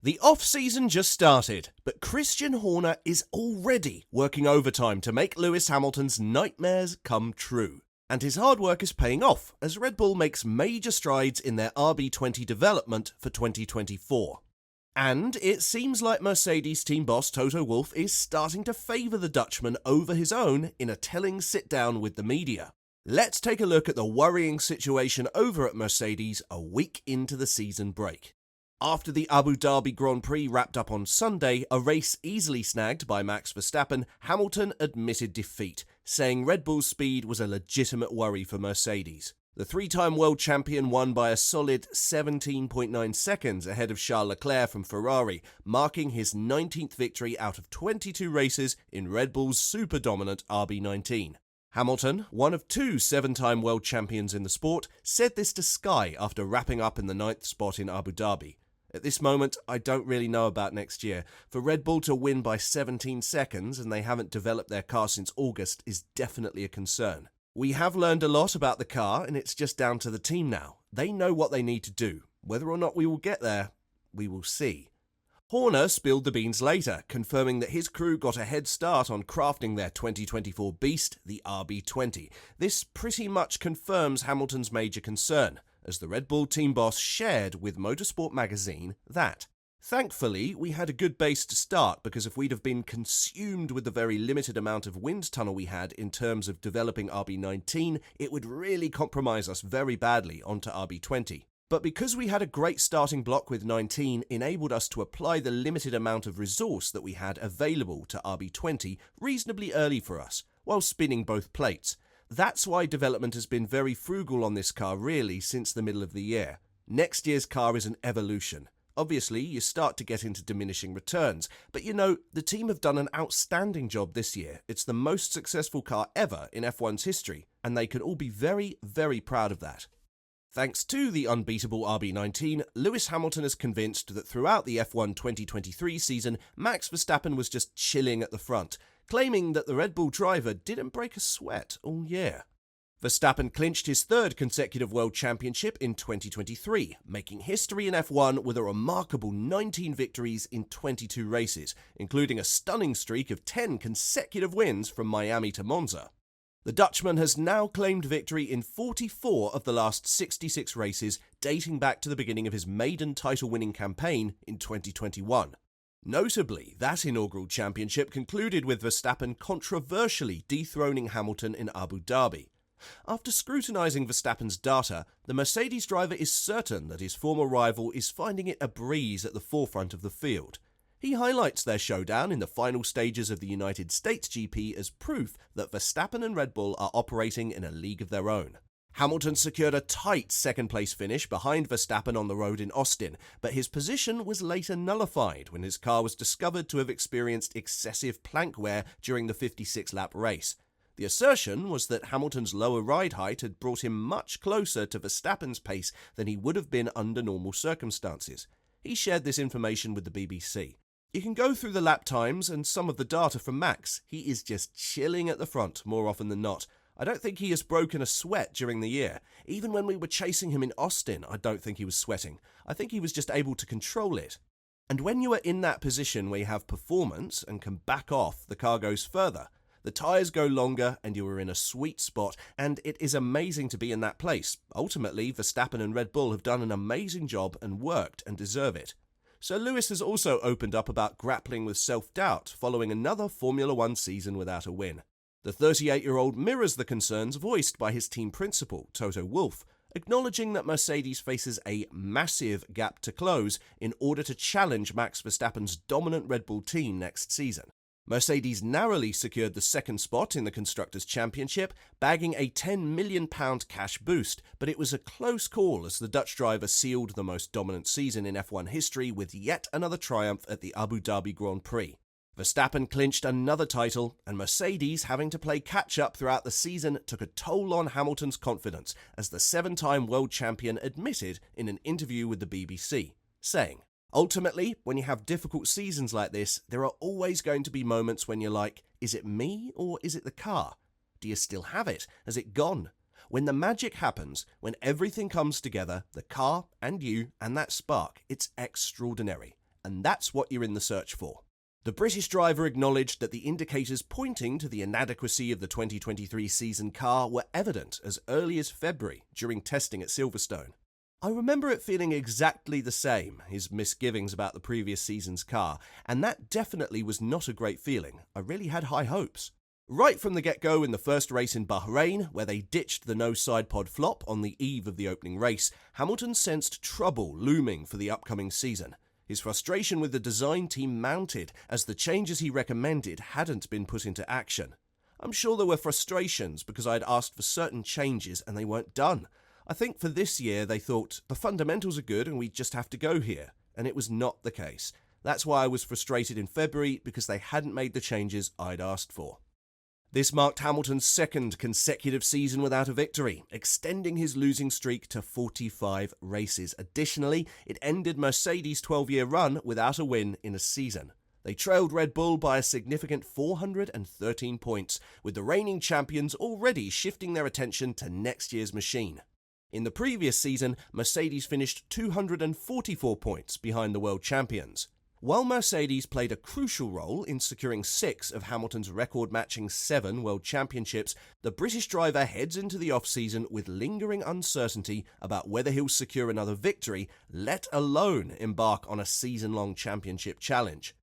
The off-season just started, but Christian Horner is already working overtime to make Lewis Hamilton's nightmares come true. And his hard work is paying off as Red Bull makes major strides in their RB20 development for 2024. And it seems like Mercedes team boss Toto Wolff is starting to favour the Dutchman over his own in a telling sit-down with the media. Let's take a look at the worrying situation over at Mercedes a week into the season break. After the Abu Dhabi Grand Prix wrapped up on Sunday, a race easily snagged by Max Verstappen, Hamilton admitted defeat, saying Red Bull's speed was a legitimate worry for Mercedes. The three-time world champion won by a solid 17.9 seconds ahead of Charles Leclerc from Ferrari, marking his 19th victory out of 22 races in Red Bull's super-dominant RB19. Hamilton, one of two seven-time world champions in the sport, said this to Sky after wrapping up in the 9th spot in Abu Dhabi. At this moment, I don't really know about next year. For Red Bull to win by 17 seconds and they haven't developed their car since August is definitely a concern. We have learned a lot about the car and it's just down to the team now. They know what they need to do. Whether or not we will get there, we will see. Horner spilled the beans later, confirming that his crew got a head start on crafting their 2024 beast, the RB20. This pretty much confirms Hamilton's major concern, as the Red Bull team boss shared with Motorsport magazine that, "Thankfully, we had a good base to start because if we'd have been consumed with the very limited amount of wind tunnel we had in terms of developing RB19, it would really compromise us very badly onto RB20. But because we had a great starting block with 19 enabled us to apply the limited amount of resource that we had available to RB20 reasonably early for us, while spinning both plates. That's why development has been very frugal on this car really since the middle of the year. Next year's car is an evolution. Obviously, you start to get into diminishing returns, but the team have done an outstanding job this year. It's the most successful car ever in F1's history, and they can all be very, very proud of that." Thanks to the unbeatable RB19, Lewis Hamilton is convinced that throughout the F1 2023 season, Max Verstappen was just chilling at the front, claiming that the Red Bull driver didn't break a sweat all year. Verstappen clinched his third consecutive world championship in 2023, making history in F1 with a remarkable 19 victories in 22 races, including a stunning streak of 10 consecutive wins from Miami to Monza. The Dutchman has now claimed victory in 44 of the last 66 races, dating back to the beginning of his maiden title-winning campaign in 2021. Notably, that inaugural championship concluded with Verstappen controversially dethroning Hamilton in Abu Dhabi. After scrutinising Verstappen's data, the Mercedes driver is certain that his former rival is finding it a breeze at the forefront of the field. He highlights their showdown in the final stages of the United States GP as proof that Verstappen and Red Bull are operating in a league of their own. Hamilton secured a tight second-place finish behind Verstappen on the road in Austin, but his position was later nullified when his car was discovered to have experienced excessive plank wear during the 56-lap race. The assertion was that Hamilton's lower ride height had brought him much closer to Verstappen's pace than he would have been under normal circumstances. He shared this information with the BBC. You can go through the lap times and some of the data from Max. He is just chilling at the front more often than not. I don't think he has broken a sweat during the year. Even when we were chasing him in Austin, I don't think he was sweating. I think he was just able to control it. And when you are in that position where you have performance and can back off, the car goes further. The tyres go longer and you are in a sweet spot, and it is amazing to be in that place. Ultimately, Verstappen and Red Bull have done an amazing job and worked and deserve it. So Lewis has also opened up about grappling with self-doubt following another Formula One season without a win. The 38-year-old mirrors the concerns voiced by his team principal, Toto Wolff, acknowledging that Mercedes faces a massive gap to close in order to challenge Max Verstappen's dominant Red Bull team next season. Mercedes narrowly secured the second spot in the Constructors' Championship, bagging a £10 million cash boost, but it was a close call as the Dutch driver sealed the most dominant season in F1 history with yet another triumph at the Abu Dhabi Grand Prix. Verstappen clinched another title, and Mercedes, having to play catch-up throughout the season, took a toll on Hamilton's confidence, as the seven-time world champion admitted in an interview with the BBC, saying, "Ultimately, when you have difficult seasons like this, there are always going to be moments when you're like, is it me or is it the car? Do you still have it? Has it gone? When the magic happens, when everything comes together, the car and you and that spark, it's extraordinary. and that's what you're in the search for. The British driver acknowledged that the indicators pointing to the inadequacy of the 2023 season car were evident as early as February during testing at Silverstone. I remember it feeling exactly the same, his misgivings about the previous season's car, and that definitely was not a great feeling. I really had high hopes. Right from the get-go in the first race in Bahrain, where they ditched the no side pod flop on the eve of the opening race, Hamilton sensed trouble looming for the upcoming season. His frustration with the design team mounted as the changes he recommended hadn't been put into action. I'm sure there were frustrations because I'd asked for certain changes and they weren't done. I think for this year they thought, the fundamentals are good and we just have to go here, and it was not the case. That's why I was frustrated in February, because they hadn't made the changes I'd asked for. This marked Hamilton's second consecutive season without a victory, extending his losing streak to 45 races. Additionally, it ended Mercedes' 12-year run without a win in a season. They trailed Red Bull by a significant 413 points, with the reigning champions already shifting their attention to next year's machine. In the previous season, Mercedes finished 244 points behind the world champions. While Mercedes played a crucial role in securing 6 of Hamilton's record-matching 7 World Championships, the British driver heads into the off-season with lingering uncertainty about whether he'll secure another victory, let alone embark on a season-long championship challenge.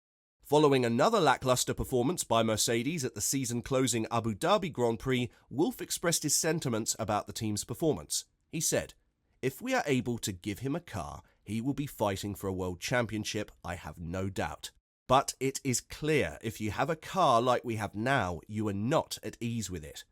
Following another lackluster performance by Mercedes at the season-closing Abu Dhabi Grand Prix, Wolff expressed his sentiments about the team's performance. He said, "If we are able to give him a car, he will be fighting for a world championship, I have no doubt. But it is clear if you have a car like we have now, you are not at ease with it."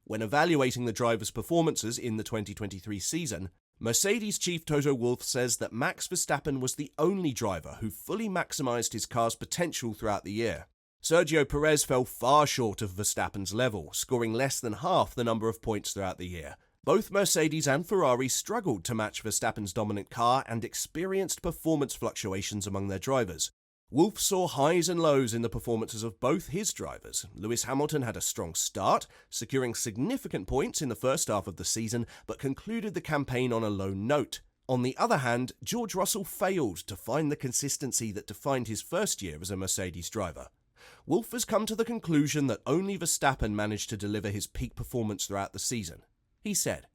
When evaluating the driver's performances in the 2023 season, Mercedes chief Toto Wolff says that Max Verstappen was the only driver who fully maximised his car's potential throughout the year. Sergio Perez fell far short of Verstappen's level, scoring less than half the number of points throughout the year. Both Mercedes and Ferrari struggled to match Verstappen's dominant car and experienced performance fluctuations among their drivers. Wolff saw highs and lows in the performances of both his drivers. Lewis Hamilton had a strong start, securing significant points in the first half of the season, but concluded the campaign on a low note. On the other hand, George Russell failed to find the consistency that defined his first year as a Mercedes driver. Wolff has come to the conclusion that only Verstappen managed to deliver his peak performance throughout the season. He said,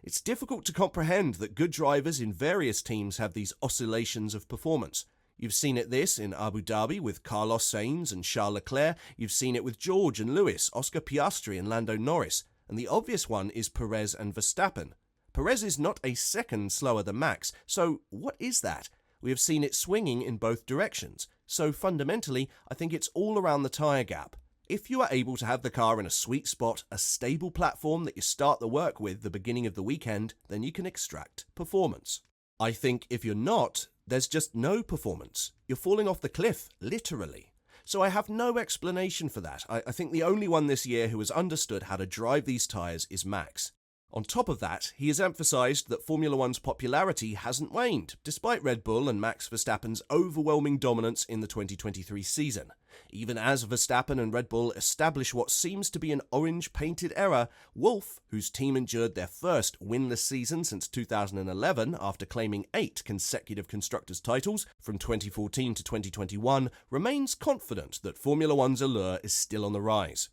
"It's difficult to comprehend that good drivers in various teams have these oscillations of performance. You've seen this in Abu Dhabi with Carlos Sainz and Charles Leclerc. You've seen it with George and Lewis, Oscar Piastri and Lando Norris. And the obvious one is Perez and Verstappen. Perez is not a second slower than Max, so what is that? We have seen it swinging in both directions. So fundamentally, I think it's all around the tyre gap. If you are able to have the car in a sweet spot, a stable platform that you start the work with the beginning of the weekend, then you can extract performance. I think if you're not, there's just no performance. You're falling off the cliff, literally. So I have no explanation for that. I think the only one this year who has understood how to drive these tyres is Max. On top of that, he has emphasised that Formula One's popularity hasn't waned, despite Red Bull and Max Verstappen's overwhelming dominance in the 2023 season. Even as Verstappen and Red Bull establish what seems to be an orange-painted era, Wolff, whose team endured their first winless season since 2011 after claiming 8 consecutive constructors' titles from 2014 to 2021, remains confident that Formula One's allure is still on the rise.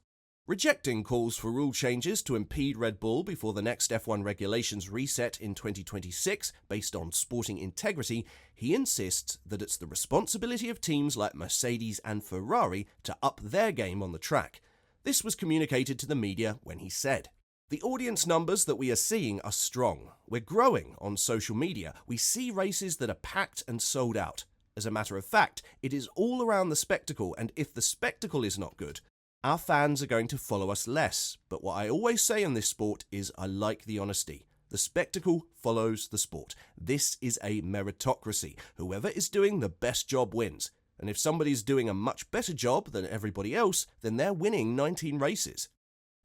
Rejecting calls for rule changes to impede Red Bull before the next F1 regulations reset in 2026 based on sporting integrity, he insists that it's the responsibility of teams like Mercedes and Ferrari to up their game on the track. This was communicated to the media when he said, "The audience numbers that we are seeing are strong. We're growing on social media. We see races that are packed and sold out. As a matter of fact, it is all around the spectacle, and if the spectacle is not good, our fans are going to follow us less. But what I always say in this sport is I like the honesty. The spectacle follows the sport. This is a meritocracy. Whoever is doing the best job wins. And if somebody's doing a much better job than everybody else, then they're winning 19 races.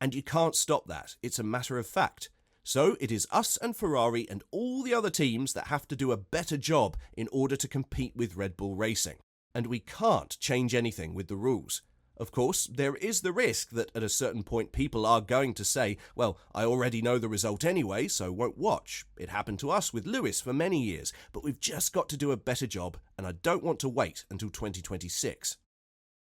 And you can't stop that. It's a matter of fact. So it is us and Ferrari and all the other teams that have to do a better job in order to compete with Red Bull Racing. And we can't change anything with the rules. Of course, there is the risk that at a certain point people are going to say, well, I already know the result anyway, so won't watch. It happened to us with Lewis for many years, but we've just got to do a better job, and I don't want to wait until 2026.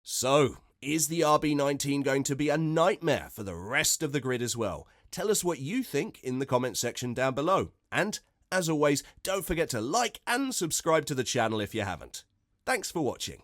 So, is the RB19 going to be a nightmare for the rest of the grid as well? Tell us what you think in the comment section down below. And, as always, don't forget to like and subscribe to the channel if you haven't. Thanks for watching.